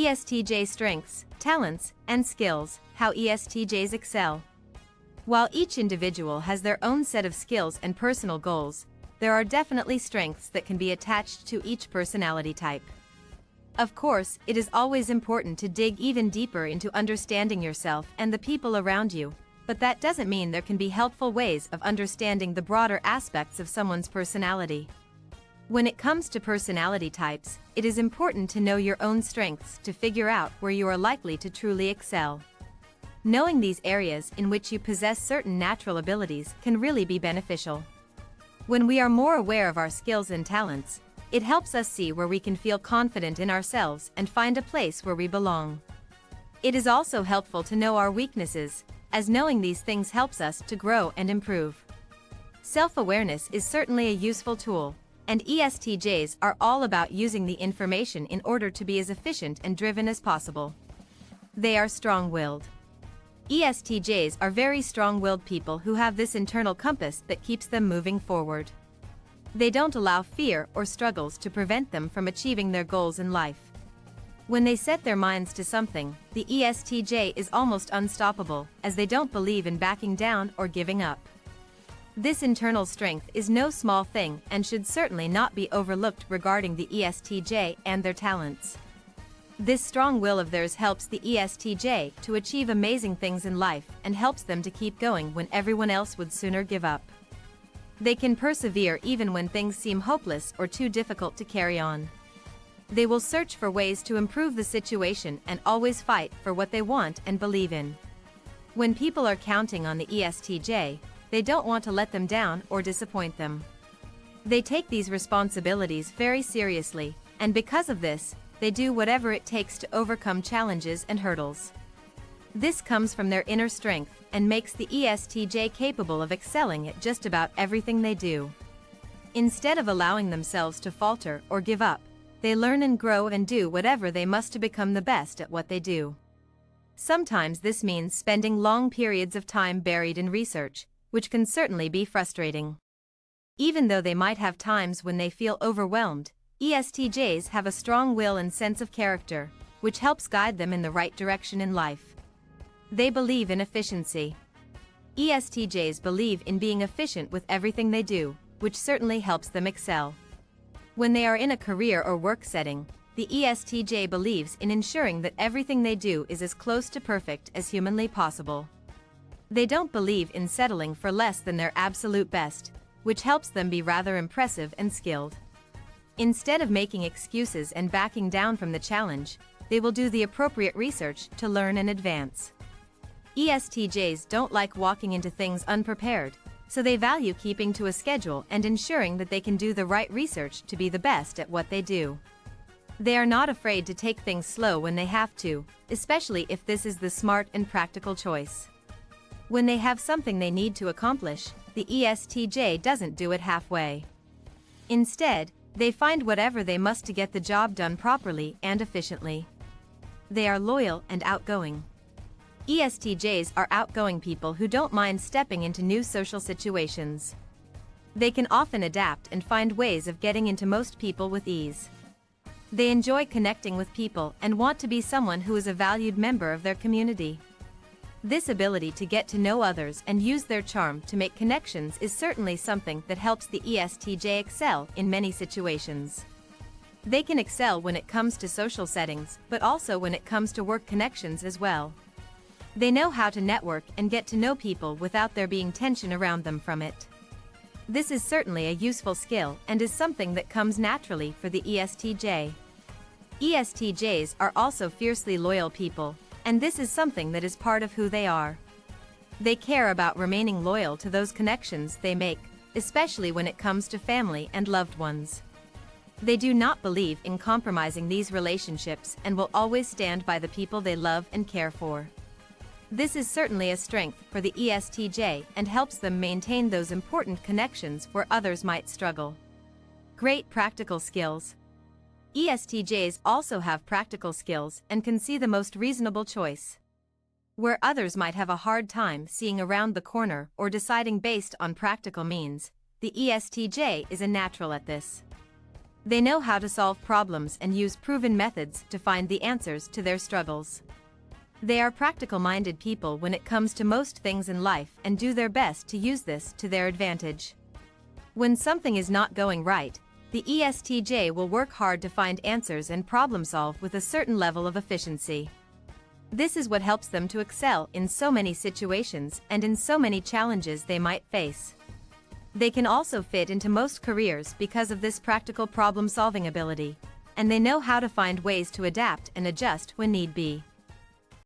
ESTJ strengths, talents, and skills, how ESTJs excel. While each individual has their own set of skills and personal goals, there are definitely strengths that can be attached to each personality type. Of course, it is always important to dig even deeper into understanding yourself and the people around you, but that doesn't mean there can be helpful ways of understanding the broader aspects of someone's personality. When it comes to personality types, it is important to know your own strengths to figure out where you are likely to truly excel. Knowing these areas in which you possess certain natural abilities can really be beneficial. When we are more aware of our skills and talents, it helps us see where we can feel confident in ourselves and find a place where we belong. It is also helpful to know our weaknesses, as knowing these things helps us to grow and improve. Self-awareness is certainly a useful tool, and ESTJs are all about using the information in order to be as efficient and driven as possible. They are strong-willed. ESTJs are very strong-willed people who have this internal compass that keeps them moving forward. They don't allow fear or struggles to prevent them from achieving their goals in life. When they set their minds to something, the ESTJ is almost unstoppable, as they don't believe in backing down or giving up. This internal strength is no small thing and should certainly not be overlooked regarding the ESTJ and their talents. This strong will of theirs helps the ESTJ to achieve amazing things in life and helps them to keep going when everyone else would sooner give up. They can persevere even when things seem hopeless or too difficult to carry on. They will search for ways to improve the situation and always fight for what they want and believe in. When people are counting on the ESTJ, they don't want to let them down or disappoint them. They take these responsibilities very seriously, and because of this, they do whatever it takes to overcome challenges and hurdles. This comes from their inner strength and makes the ESTJ capable of excelling at just about everything they do. Instead of allowing themselves to falter or give up, they learn and grow and do whatever they must to become the best at what they do. Sometimes this means spending long periods of time buried in research, which can certainly be frustrating. Even though they might have times when they feel overwhelmed, ESTJs have a strong will and sense of character, which helps guide them in the right direction in life. They believe in efficiency. ESTJs believe in being efficient with everything they do, which certainly helps them excel. When they are in a career or work setting, the ESTJ believes in ensuring that everything they do is as close to perfect as humanly possible. They don't believe in settling for less than their absolute best, which helps them be rather impressive and skilled. Instead of making excuses and backing down from the challenge, they will do the appropriate research to learn and advance. ESTJs don't like walking into things unprepared, so they value keeping to a schedule and ensuring that they can do the right research to be the best at what they do. They are not afraid to take things slow when they have to, especially if this is the smart and practical choice. When they have something they need to accomplish, the ESTJ doesn't do it halfway. Instead, they find whatever they must to get the job done properly and efficiently. They are loyal and outgoing. ESTJs are outgoing people who don't mind stepping into new social situations. They can often adapt and find ways of getting into most people with ease. They enjoy connecting with people and want to be someone who is a valued member of their community. This ability to get to know others and use their charm to make connections is certainly something that helps the ESTJ excel in many situations. They can excel when it comes to social settings, but also when it comes to work connections as well. They know how to network and get to know people without there being tension around them from it. This is certainly a useful skill and is something that comes naturally for the ESTJ. ESTJs are also fiercely loyal people, and this is something that is part of who they are. They care about remaining loyal to those connections they make, especially when it comes to family and loved ones. They do not believe in compromising these relationships and will always stand by the people they love and care for. This is certainly a strength for the ESTJ and helps them maintain those important connections where others might struggle. Great practical skills. ESTJs also have practical skills and can see the most reasonable choice. Where others might have a hard time seeing around the corner or deciding based on practical means, the ESTJ is a natural at this. They know how to solve problems and use proven methods to find the answers to their struggles. They are practical-minded people when it comes to most things in life and do their best to use this to their advantage. When something is not going right, the ESTJ will work hard to find answers and problem-solve with a certain level of efficiency. This is what helps them to excel in so many situations and in so many challenges they might face. They can also fit into most careers because of this practical problem-solving ability, and they know how to find ways to adapt and adjust when need be.